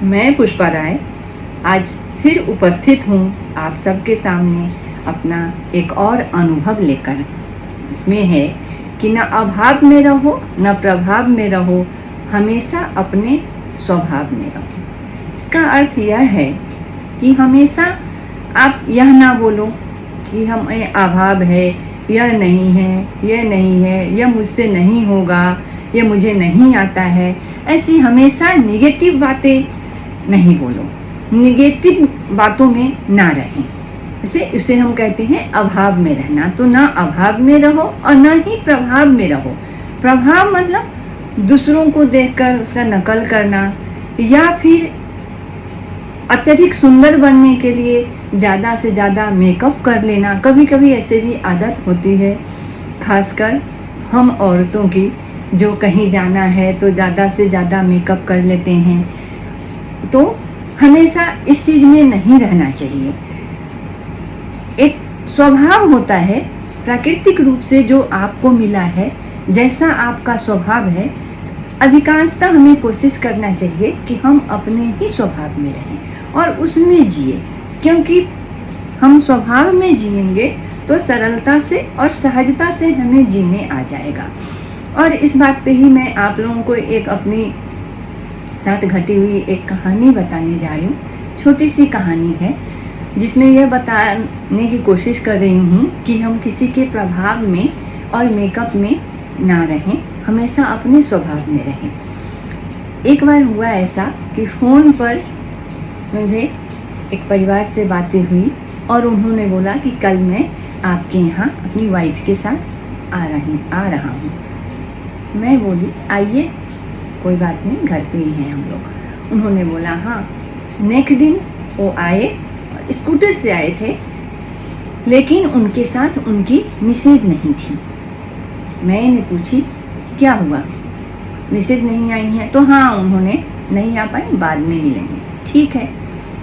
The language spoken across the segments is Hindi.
मैं पुष्पा राय आज फिर उपस्थित हूँ आप सबके सामने अपना एक और अनुभव लेकर। इसमें है कि न अभाव में रहो न प्रभाव में रहो, हमेशा अपने स्वभाव में रहो। इसका अर्थ यह है कि हमेशा आप यह ना बोलो कि हमें अभाव है, यह नहीं है, यह नहीं है, यह मुझसे नहीं होगा, यह मुझे नहीं आता है। ऐसी हमेशा नेगेटिव बातें नहीं बोलो, निगेटिव बातों में ना रहें। जैसे इसे हम कहते हैं अभाव में रहना। तो ना अभाव में रहो और ना ही प्रभाव में रहो। प्रभाव मतलब दूसरों को देखकर उसका नकल करना या फिर अत्यधिक सुंदर बनने के लिए ज़्यादा से ज़्यादा मेकअप कर लेना। कभी कभी ऐसे भी आदत होती है, खासकर हम औरतों की, जो कहीं जाना है तो ज़्यादा से ज़्यादा मेकअप कर लेते हैं। तो हमेशा इस चीज़ में नहीं रहना चाहिए। एक स्वभाव होता है, प्राकृतिक रूप से जो आपको मिला है, जैसा आपका स्वभाव है, अधिकांशतः हमें कोशिश करना चाहिए कि हम अपने ही स्वभाव में रहें और उसमें जिए। क्योंकि हम स्वभाव में जिएंगे तो सरलता से और सहजता से हमें जीने आ जाएगा। और इस बात पे ही मैं आप लोगों को एक अपनी साथ घटी हुई एक कहानी बताने जा रही हूँ। छोटी सी कहानी है जिसमें यह बताने की कोशिश कर रही हूँ कि हम किसी के प्रभाव में और मेकअप में ना रहें, हमेशा अपने स्वभाव में रहें। एक बार हुआ ऐसा कि फ़ोन पर मुझे एक परिवार से बातें हुई और उन्होंने बोला कि कल मैं आपके यहाँ अपनी वाइफ के साथ आ रहा हूँ। मैं बोली आइए, कोई बात नहीं, घर पे ही हैं हम लोग। उन्होंने बोला हाँ। नेक्स्ट दिन वो आए, स्कूटर से आए थे, लेकिन उनके साथ उनकी मिसेज नहीं थी। मैंने पूछी क्या हुआ, मिसेज नहीं आई हैं? तो हाँ, उन्होंने नहीं आ पाए, बाद में मिलेंगे। ठीक है।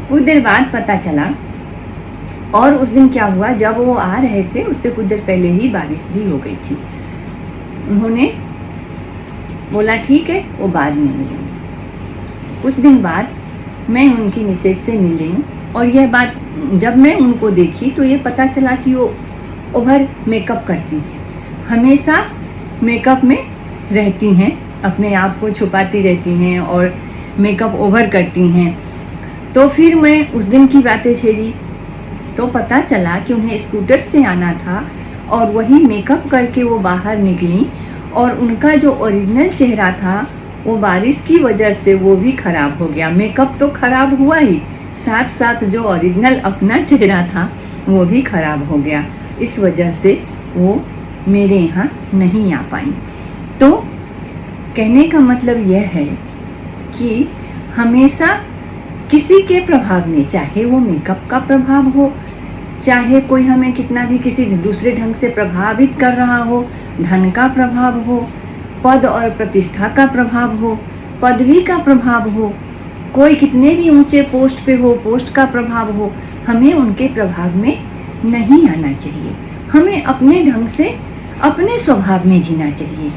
कुछ देर बाद पता चला, और उस दिन क्या हुआ, जब वो आ रहे थे उससे कुछ देर पहले ही बारिश भी हो गई थी। उन्होंने बोला ठीक है, वो बाद में मिलेंगे। कुछ दिन बाद मैं उनकी मिसेज से मिल रही हूँ और यह बात जब मैं उनको देखी तो ये पता चला कि वो ओवर मेकअप करती हैं, हमेशा मेकअप में रहती हैं, अपने आप को छुपाती रहती हैं और मेकअप ओवर करती हैं। तो फिर मैं उस दिन की बातें छेड़ी तो पता चला कि उन्हें स्कूटर से आना था और वही मेकअप करके वो बाहर निकली और उनका जो ओरिजिनल चेहरा था वो बारिश की वजह से वो भी ख़राब हो गया। मेकअप तो ख़राब हुआ ही, साथ साथ जो ओरिजिनल अपना चेहरा था वो भी ख़राब हो गया। इस वजह से वो मेरे यहाँ नहीं आ पाई। तो कहने का मतलब यह है कि हमेशा किसी के प्रभाव में, चाहे वो मेकअप का प्रभाव हो, चाहे कोई हमें कितना भी किसी दूसरे ढंग से प्रभावित कर रहा हो, धन का प्रभाव हो, पद और प्रतिष्ठा का प्रभाव हो, पदवी का प्रभाव हो, कोई कितने भी ऊंचे पोस्ट पे हो, पोस्ट का प्रभाव हो, हमें उनके प्रभाव में नहीं आना चाहिए। हमें अपने ढंग से अपने स्वभाव में जीना चाहिए।